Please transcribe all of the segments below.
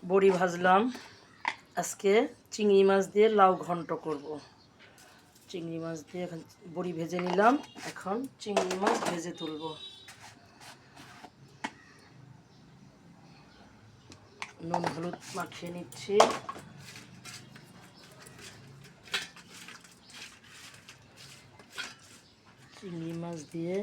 বড়ি ভাজলাম। আজকে চিংড়ি মাছ দিয়ে লাউ ঘন্ট করব। চিংড়ি মাছ দিয়ে এখন বড়ি ভেজে নিলাম, এখন চিংড়ি মাছ ভেজে তুলব। নুন হলুদ মাখিয়ে নিচ্ছি। চিংড়ি মাছ দিয়ে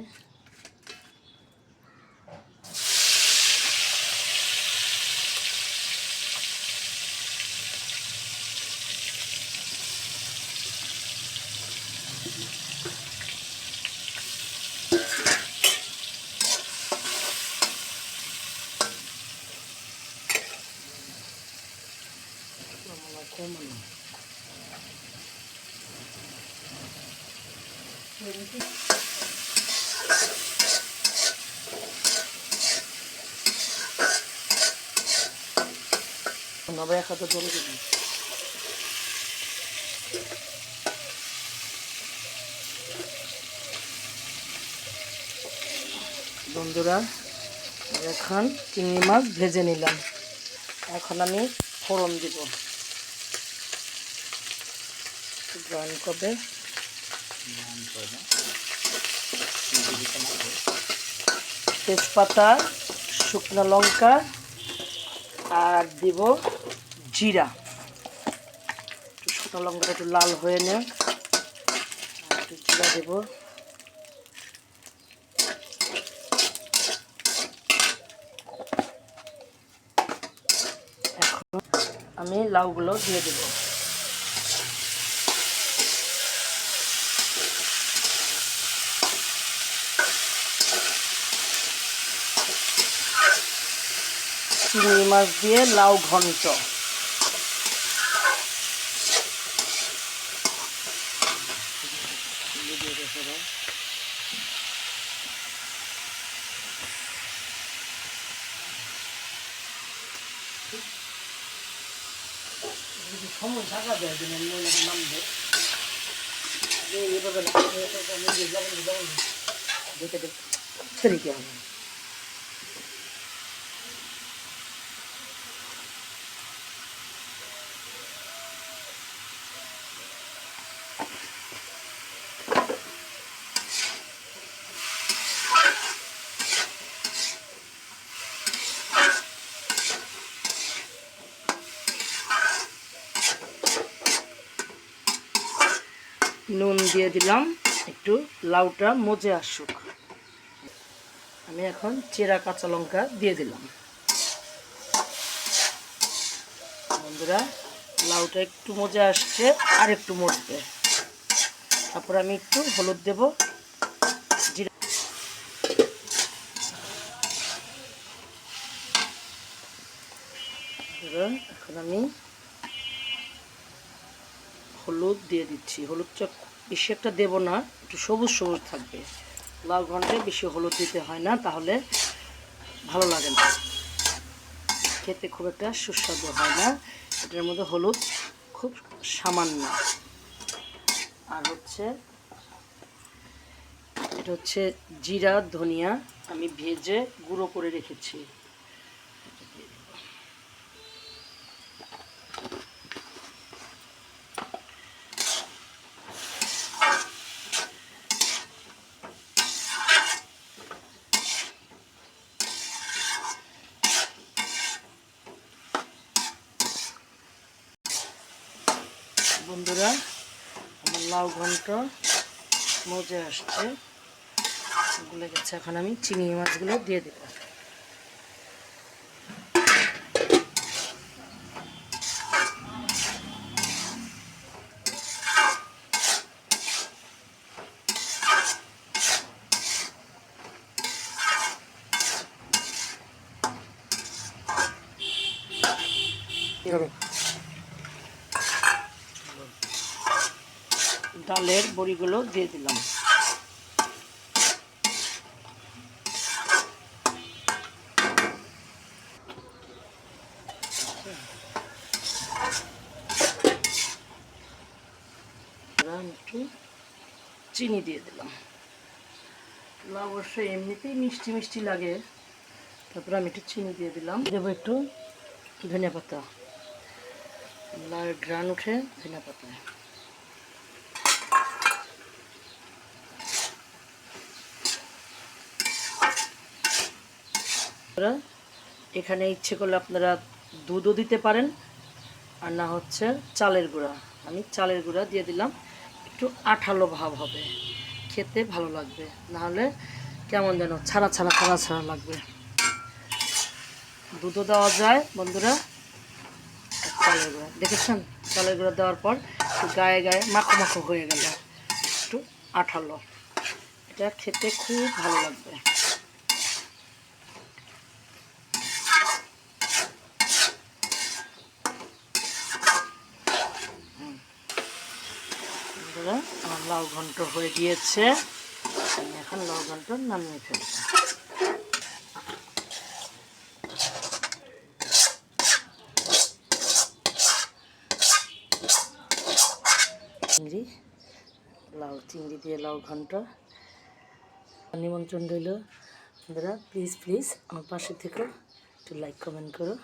এক হাতে ধরে দিবি। বন্ধুরা, এখন চিংড়ি মাছ ভেজে নিলাম, এখন আমি ফোড়ন দিব। ব্রাউন করবে, তেজপাতা, শুকনো লঙ্কা আর দিব জিরা। শুকনো লঙ্কাটা একটু লাল হয়ে নে, একটু জিরা দেব। এখন আমি লাউগুলো দিয়ে দেব। চিংড়ি মাছ দিয়ে লাউ ঘন্ট। সময় থাকা যায় যে নামবে এভাবে দেখে দেখতে হবে। নুন দিয়ে দিলাম, একটু লাউটা মজে আসুক। আমি এখন চেরা কাঁচা লঙ্কা দিয়ে দিলাম। বন্ধুরা, লাউটা একটু মজে আসছে, আর একটু মজবে। তারপর আমি একটু হলুদ দেব, জিরা। এখন আমি হলুদ দিয়ে দিচ্ছি। হলুদটা বেশি একটা দেব না, একটু সবুজ সবুজ থাকবে। লাউ ঘন্টে বেশি হলুদ দিতে হয় না, তাহলে ভালো লাগে না, খেতে খুব একটা সুস্বাদু হয় না। এটার মধ্যে হলুদ খুব সামান্য। আর এটা হচ্ছে জিরা ধনিয়া, আমি ভেজে গুঁড়ো করে রেখেছি। বন্ধুরা, আমার লাউ ঘন্ট মজে আসছে, গুলে গেছে। এখন আমি চিংড়ি মাছগুলো দিয়ে দেব। ডালের বড়িগুলো দিয়ে দিলাম। একটু চিনি দিয়ে দিলাম। লাউ অবশ্যই এমনিতেই মিষ্টি মিষ্টি লাগে, তারপরে আমি একটু চিনি দিয়ে দিলাম। দেবো একটু ধনিয়া পাতা, লাউয়ের ঘ্রাণ উঠে ধনিয়া পাতায়। এখানে ইচ্ছে করলে আপনারা দুধও দিতে পারেন, আর না হচ্ছে চালের গুঁড়া। আমি চালের গুঁড়া দিয়ে দিলাম, একটু আঠালো ভাব হবে, খেতে ভালো লাগবে, নাহলে কেমন যেন ছাড়া ছাড়া ছাড়া ছাড়া লাগবে। দুধও দেওয়া যায় বন্ধুরা। চালের গুঁড়া দেখেছেন, চালের গুঁড়া দেওয়ার পর একটু গায়ে গায়ে মাখো মাখো হয়ে গেল, একটু আঠালো, এটা খেতে খুব ভালো লাগবে। আমার লাউ ঘন্ট হয়ে গিয়েছে, আমি এখন লাউ ঘন্ট নামিয়ে ফেলবো। চিংড়ি চিংড়ি দিয়ে লাউ ঘন্ট, নিমন্ত্রণ রইল বন্ধুরা। প্লিজ প্লিজ আমার পাশে থেকো, একটু লাইক কমেন্ট করো।